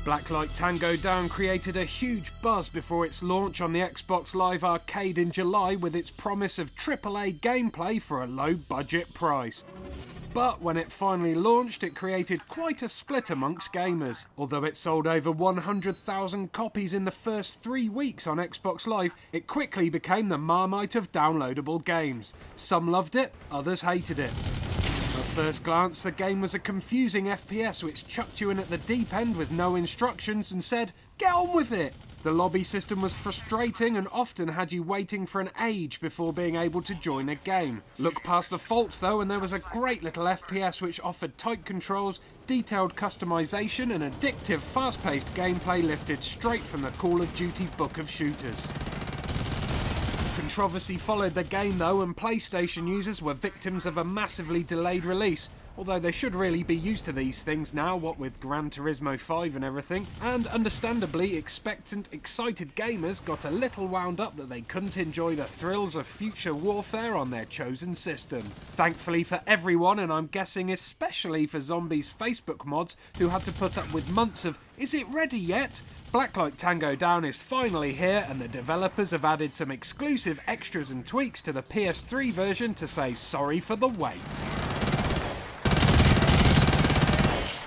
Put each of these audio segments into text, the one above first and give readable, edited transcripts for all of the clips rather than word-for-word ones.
Blacklight Tango Down created a huge buzz before its launch on the Xbox Live Arcade in July with its promise of AAA gameplay for a low budget price. But when it finally launched, it created quite a split amongst gamers. Although it sold over 100,000 copies in the first 3 weeks on Xbox Live, it quickly became the Marmite of downloadable games. Some loved it, others hated it. At first glance, the game was a confusing FPS which chucked you in at the deep end with no instructions and said, "Get on with it!" The lobby system was frustrating and often had you waiting for an age before being able to join a game. Look past the faults though, and there was a great little FPS which offered tight controls, detailed customization and addictive fast-paced gameplay lifted straight from the Call of Duty book of shooters. Controversy followed the game though, and PlayStation users were victims of a massively delayed release. Although they should really be used to these things now, what with Gran Turismo 5 and everything, and understandably expectant, excited gamers got a little wound up that they couldn't enjoy the thrills of future warfare on their chosen system. Thankfully for everyone, and I'm guessing especially for Zombies Facebook mods who had to put up with months of "Is it ready yet?" Blacklight Tango Down is finally here, and the developers have added some exclusive extras and tweaks to the PS3 version to say sorry for the wait.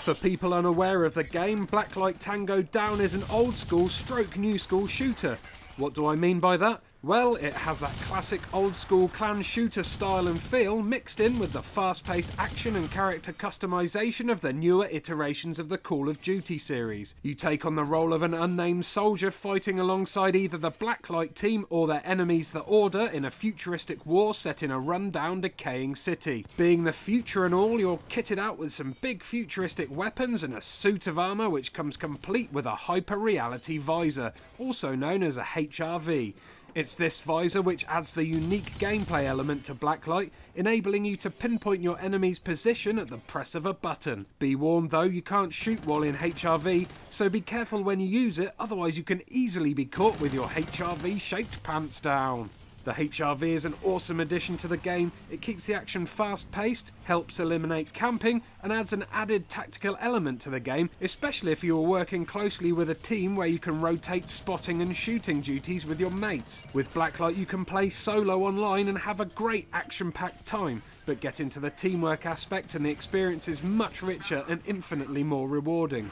For people unaware of the game, Blacklight Tango Down is an old school stroke new school shooter. What do I mean by that? Well, it has that classic old school clan shooter style and feel mixed in with the fast-paced action and character customization of the newer iterations of the Call of Duty series. You take on the role of an unnamed soldier fighting alongside either the Blacklight team or their enemies the Order in a futuristic war set in a run-down decaying city. Being the future and all, you're kitted out with some big futuristic weapons and a suit of armour which comes complete with a hyper-reality visor, also known as a HRV. It's this visor which adds the unique gameplay element to Blacklight, enabling you to pinpoint your enemy's position at the press of a button. Be warned though, you can't shoot while in HRV, so be careful when you use it, otherwise you can easily be caught with your HRV-shaped pants down. The HRV is an awesome addition to the game. It keeps the action fast-paced, helps eliminate camping, and adds an added tactical element to the game, especially if you are working closely with a team where you can rotate spotting and shooting duties with your mates. With Blacklight you can play solo online and have a great action-packed time, but get into the teamwork aspect and the experience is much richer and infinitely more rewarding.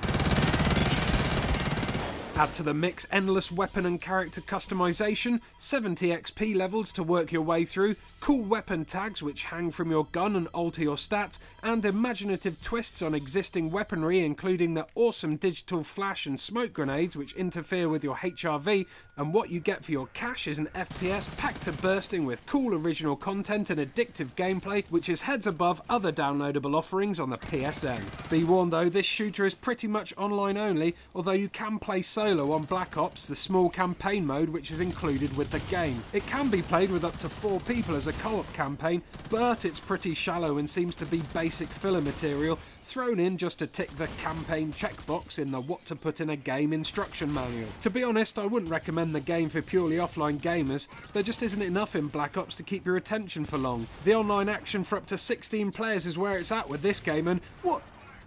Add to the mix endless weapon and character customization, 70 XP levels to work your way through, cool weapon tags which hang from your gun and alter your stats, and imaginative twists on existing weaponry including the awesome digital flash and smoke grenades which interfere with your HRV, and what you get for your cash is an FPS packed to bursting with cool original content and addictive gameplay which is heads above other downloadable offerings on the PSN. Be warned though, this shooter is pretty much online only, although you can play solo on Black Ops, the small campaign mode which is included with the game. It can be played with up to 4 people as a co-op campaign, but it's pretty shallow and seems to be basic filler material thrown in just to tick the campaign checkbox in the what to put in a game instruction manual. To be honest, I wouldn't recommend the game for purely offline gamers. There just isn't enough in Black Ops to keep your attention for long. The online action for up to 16 players is where it's at with this game, and what?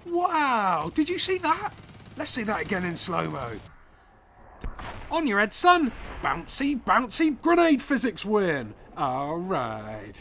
Wow! Did you see that? Let's see that again in slow-mo. On your head, son! Bouncy, bouncy, grenade physics win! Alright.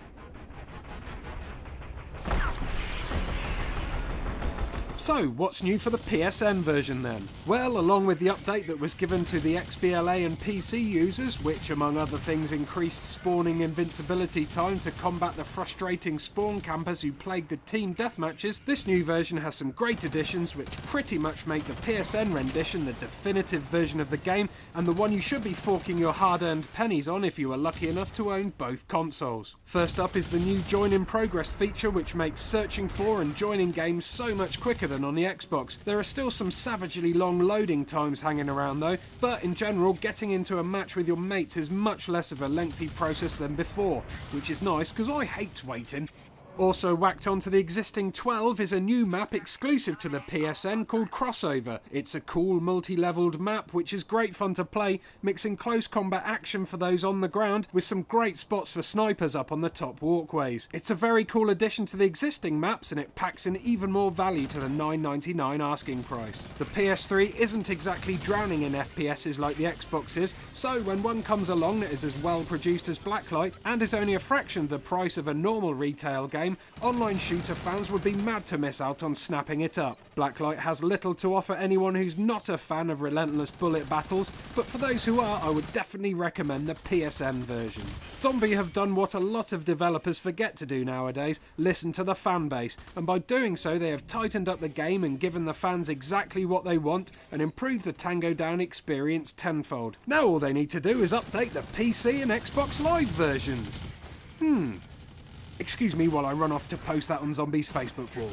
So, what's new for the PSN version then? Well, along with the update that was given to the XBLA and PC users, which among other things increased spawning invincibility time to combat the frustrating spawn campers who plague the team deathmatches, this new version has some great additions which pretty much make the PSN rendition the definitive version of the game, and the one you should be forking your hard-earned pennies on if you are lucky enough to own both consoles. First up is the new Join in Progress feature which makes searching for and joining games so much quicker than on the Xbox. There are still some savagely long loading times hanging around though, but in general getting into a match with your mates is much less of a lengthy process than before, which is nice because I hate waiting. Also whacked onto the existing 12 is a new map exclusive to the PSN called Crossover. It's a cool multi-leveled map which is great fun to play, mixing close combat action for those on the ground with some great spots for snipers up on the top walkways. It's a very cool addition to the existing maps and it packs in even more value to the $9.99 asking price. The PS3 isn't exactly drowning in FPSs like the Xbox is, so when one comes along that is as well produced as Blacklight and is only a fraction of the price of a normal retail game, online shooter fans would be mad to miss out on snapping it up. Blacklight has little to offer anyone who's not a fan of relentless bullet battles, but for those who are, I would definitely recommend the PSN version. Zombie have done what a lot of developers forget to do nowadays, listen to the fan base, and by doing so they have tightened up the game and given the fans exactly what they want and improved the Tango Down experience tenfold. Now all they need to do is update the PC and Xbox Live versions. Excuse me while I run off to post that on Zombie's Facebook wall.